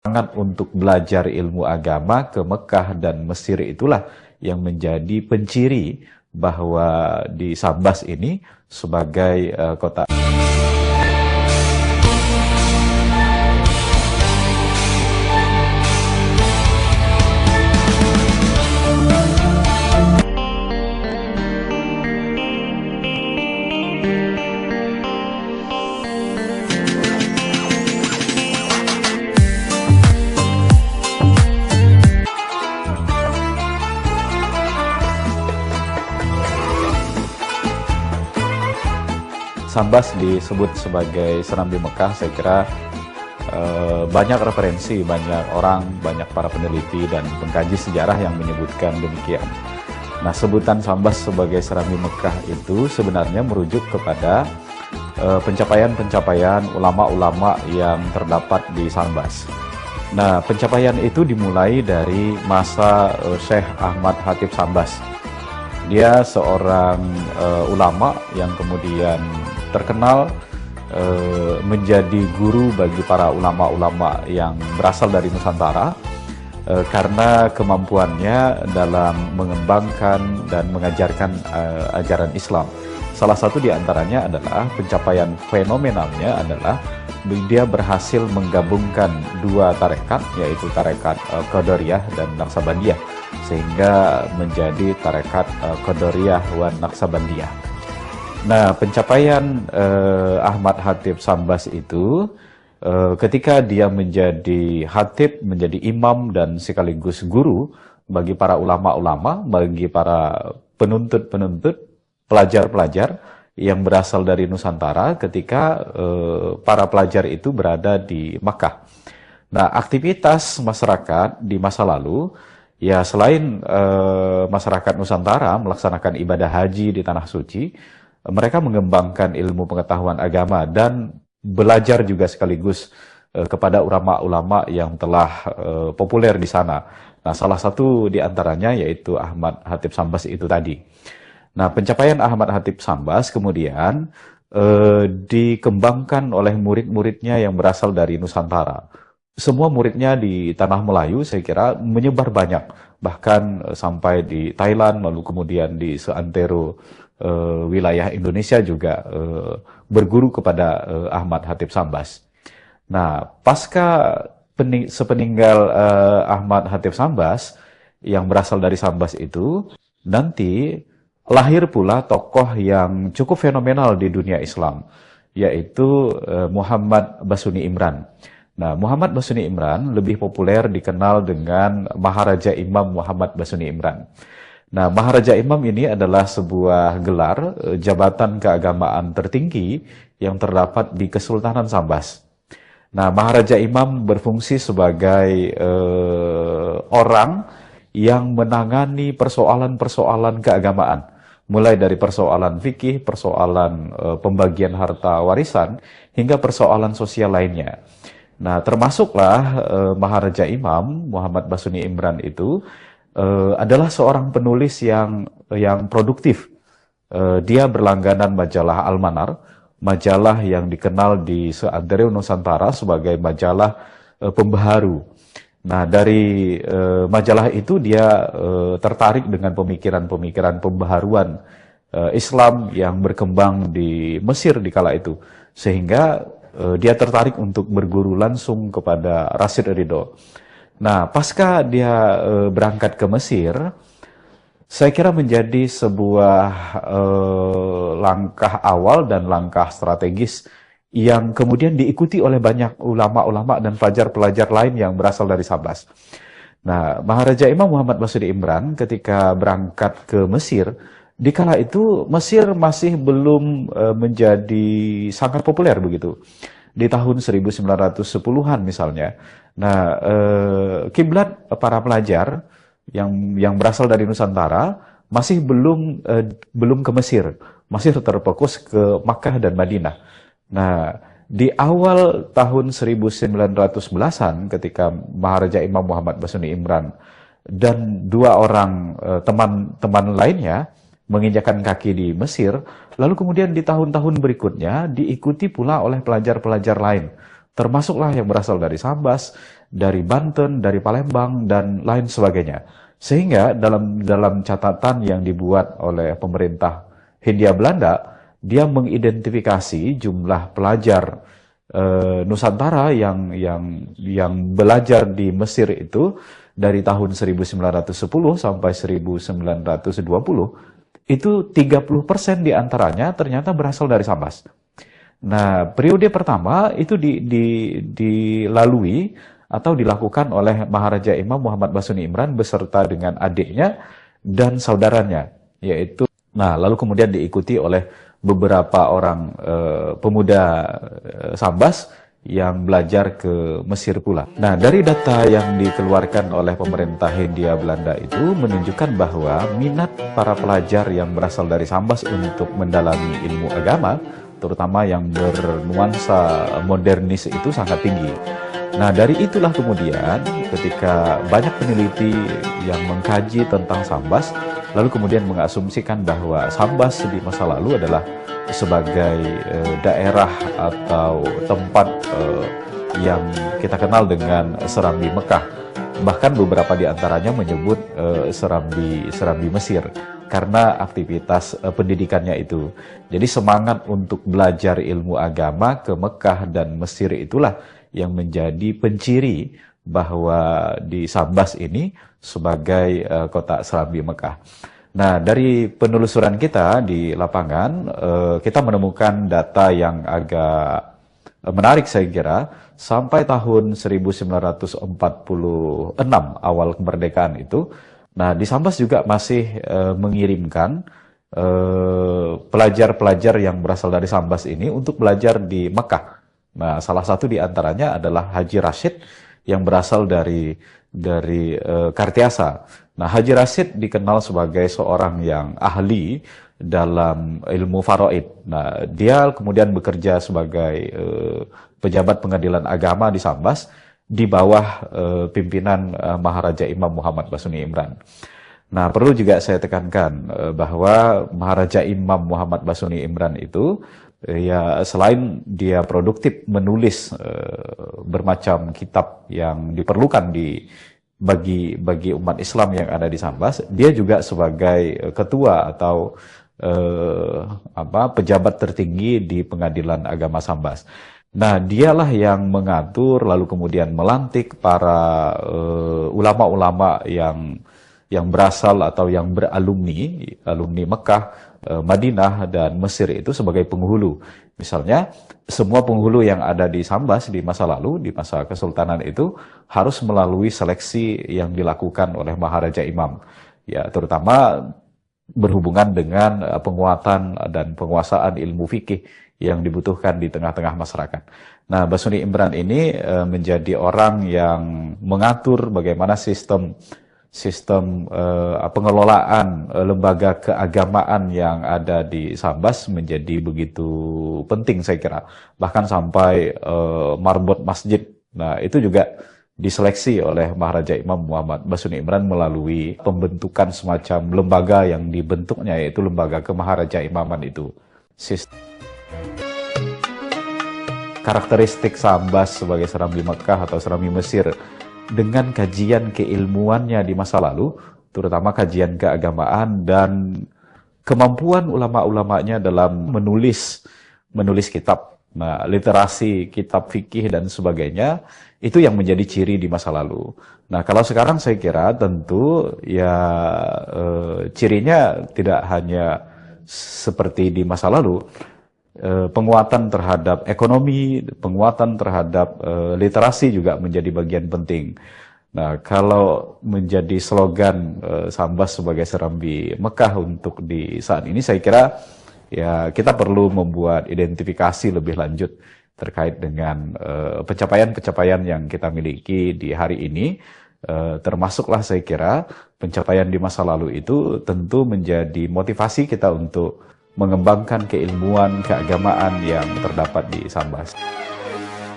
Semangat untuk belajar ilmu agama ke Mekah dan Mesir itulah yang menjadi penciri bahwa di Sambas ini sebagai kota. Sambas disebut sebagai Serambi Mekah, saya kira banyak referensi, banyak orang, banyak para peneliti dan pengkaji sejarah yang menyebutkan demikian. Nah, sebutan Sambas sebagai Serambi Mekah itu sebenarnya merujuk kepada pencapaian-pencapaian ulama-ulama yang terdapat di Sambas. Nah, pencapaian itu dimulai dari masa Syekh Ahmad Khatib Sambas. Dia seorang ulama yang kemudian terkenal menjadi guru bagi para ulama-ulama yang berasal dari Nusantara karena kemampuannya dalam mengembangkan dan mengajarkan ajaran Islam. Salah satu di antaranya adalah pencapaian fenomenalnya adalah dia berhasil menggabungkan dua tarekat, yaitu tarekat Qadariyah dan Naqsabandiyah, sehingga menjadi tarekat Qadariyah wan Naqsabandiyah. Nah, pencapaian Ahmad Khatib Sambas itu ketika dia menjadi khatib, menjadi imam dan sekaligus guru bagi para ulama-ulama, bagi para penuntut-penuntut, pelajar-pelajar yang berasal dari Nusantara ketika para pelajar itu berada di Makkah. Nah, aktivitas masyarakat di masa lalu, ya selain masyarakat Nusantara melaksanakan ibadah haji di Tanah Suci, mereka mengembangkan ilmu pengetahuan agama dan belajar juga sekaligus kepada ulama-ulama yang telah populer di sana. Nah, salah satu di antaranya yaitu Ahmad Khatib Sambas itu tadi. Nah, pencapaian Ahmad Khatib Sambas kemudian dikembangkan oleh murid-muridnya yang berasal dari Nusantara. Semua muridnya di Tanah Melayu saya kira menyebar banyak, bahkan sampai di Thailand, lalu kemudian di seantero wilayah Indonesia juga berguru kepada Ahmad Khatib Sambas. Nah, pasca sepeninggal Ahmad Khatib Sambas yang berasal dari Sambas itu, nanti lahir pula tokoh yang cukup fenomenal di dunia Islam, yaitu Muhammad Basuni Imran. Nah, Muhammad Basuni Imran lebih populer dikenal dengan Maharaja Imam Muhammad Basuni Imran. Nah, Maharaja Imam ini adalah sebuah gelar jabatan keagamaan tertinggi yang terdapat di Kesultanan Sambas. Nah, Maharaja Imam berfungsi sebagai orang yang menangani persoalan-persoalan keagamaan, mulai dari persoalan fikih, persoalan pembagian harta warisan, hingga persoalan sosial lainnya. Nah, termasuklah Maharaja Imam Muhammad Basuni Imran itu adalah seorang penulis yang produktif. Dia berlangganan majalah Al-Manar, majalah yang dikenal di seantero Nusantara sebagai majalah pembaharu. Nah, dari majalah itu dia tertarik dengan pemikiran-pemikiran pembaharuan Islam yang berkembang di Mesir di kala itu, sehingga dia tertarik untuk berguru langsung kepada Rashid Ridho. Nah, pasca dia berangkat ke Mesir, saya kira menjadi sebuah langkah awal dan langkah strategis yang kemudian diikuti oleh banyak ulama-ulama dan pelajar-pelajar lain yang berasal dari Sambas. Nah, Maharaja Imam Muhammad Basuni Imran ketika berangkat ke Mesir, di kala itu Mesir masih belum menjadi sangat populer begitu. Di tahun 1910-an misalnya. Nah, kiblat para pelajar yang berasal dari Nusantara masih belum ke Mesir, masih terfokus ke Makkah dan Madinah. Nah, di awal tahun 1911-an ketika Maharaja Imam Muhammad Basuni Imran dan dua orang teman-teman lainnya menginjakan kaki di Mesir, lalu kemudian di tahun-tahun berikutnya diikuti pula oleh pelajar-pelajar lain, termasuklah yang berasal dari Sambas dari Banten, dari Palembang, dan lain sebagainya. Sehingga dalam catatan yang dibuat oleh pemerintah Hindia Belanda, dia mengidentifikasi jumlah pelajar Nusantara yang belajar di Mesir itu dari tahun 1910 sampai 1920, itu 30% diantaranya ternyata berasal dari Sambas. Nah, periode pertama itu dilalui atau dilakukan oleh Maharaja Imam Muhammad Basuni Imran beserta dengan adiknya dan saudaranya, yaitu, nah, lalu kemudian diikuti oleh beberapa orang pemuda Sambas yang belajar ke Mesir pula. Nah, dari data yang dikeluarkan oleh pemerintah Hindia Belanda itu menunjukkan bahwa minat para pelajar yang berasal dari Sambas untuk mendalami ilmu agama, terutama yang bernuansa modernis, itu sangat tinggi. Nah, dari itulah kemudian ketika banyak peneliti yang mengkaji tentang Sambas, lalu kemudian mengasumsikan bahwa Sambas di masa lalu adalah sebagai daerah atau tempat yang kita kenal dengan Serambi Mekah. Bahkan beberapa di antaranya menyebut Serambi Mesir karena aktivitas pendidikannya itu. Jadi semangat untuk belajar ilmu agama ke Mekah dan Mesir itulah yang menjadi penciri bahwa di Sambas ini sebagai kota Serambi Mekah. Nah, dari penelusuran kita di lapangan, kita menemukan data yang agak menarik saya kira. Sampai tahun 1946 awal kemerdekaan itu, nah di Sambas juga masih mengirimkan pelajar-pelajar yang berasal dari Sambas ini untuk belajar di Mekah. Nah, salah satu di antaranya adalah Haji Rashid yang berasal dari Kartiasa. Nah, Haji Rashid dikenal sebagai seorang yang ahli dalam ilmu faraid. Nah, dia kemudian bekerja sebagai pejabat pengadilan agama di Sambas di bawah pimpinan Maharaja Imam Muhammad Basuni Imran. Nah, perlu juga saya tekankan bahwa Maharaja Imam Muhammad Basuni Imran itu ya selain dia produktif menulis bermacam kitab yang diperlukan bagi umat Islam yang ada di Sambas, dia juga sebagai ketua atau pejabat tertinggi di Pengadilan Agama Sambas. Nah, dialah yang mengatur lalu kemudian melantik para ulama-ulama yang berasal atau yang alumni Mekah, Madinah dan Mesir itu sebagai penghulu. Misalnya, semua penghulu yang ada di Sambas di masa lalu, di masa Kesultanan itu harus melalui seleksi yang dilakukan oleh Maharaja Imam. Ya, terutama berhubungan dengan penguatan dan penguasaan ilmu fikih yang dibutuhkan di tengah-tengah masyarakat. Nah, Basuni Imran ini menjadi orang yang mengatur bagaimana sistem pengelolaan lembaga keagamaan yang ada di Sambas menjadi begitu penting saya kira. Bahkan sampai marbot masjid. Nah, itu juga diseleksi oleh Maharaja Imam Muhammad Basuni Imran melalui pembentukan semacam lembaga yang dibentuknya, yaitu lembaga kemaharaja imaman itu. Karakteristik Sambas sebagai Serambi Mekah atau Serambi Mesir dengan kajian keilmuannya di masa lalu, terutama kajian keagamaan dan kemampuan ulama-ulamanya dalam menulis kitab. Nah, literasi, kitab fikih dan sebagainya, itu yang menjadi ciri di masa lalu. Nah, kalau sekarang saya kira tentu ya cirinya tidak hanya seperti di masa lalu. Penguatan terhadap ekonomi, penguatan terhadap literasi juga menjadi bagian penting. Nah, kalau menjadi slogan Sambas sebagai Serambi Mekah untuk di saat ini, saya kira ya kita perlu membuat identifikasi lebih lanjut terkait dengan pencapaian-pencapaian yang kita miliki di hari ini. Termasuklah saya kira pencapaian di masa lalu itu tentu menjadi motivasi kita untuk mengembangkan keilmuan keagamaan yang terdapat di Sambas.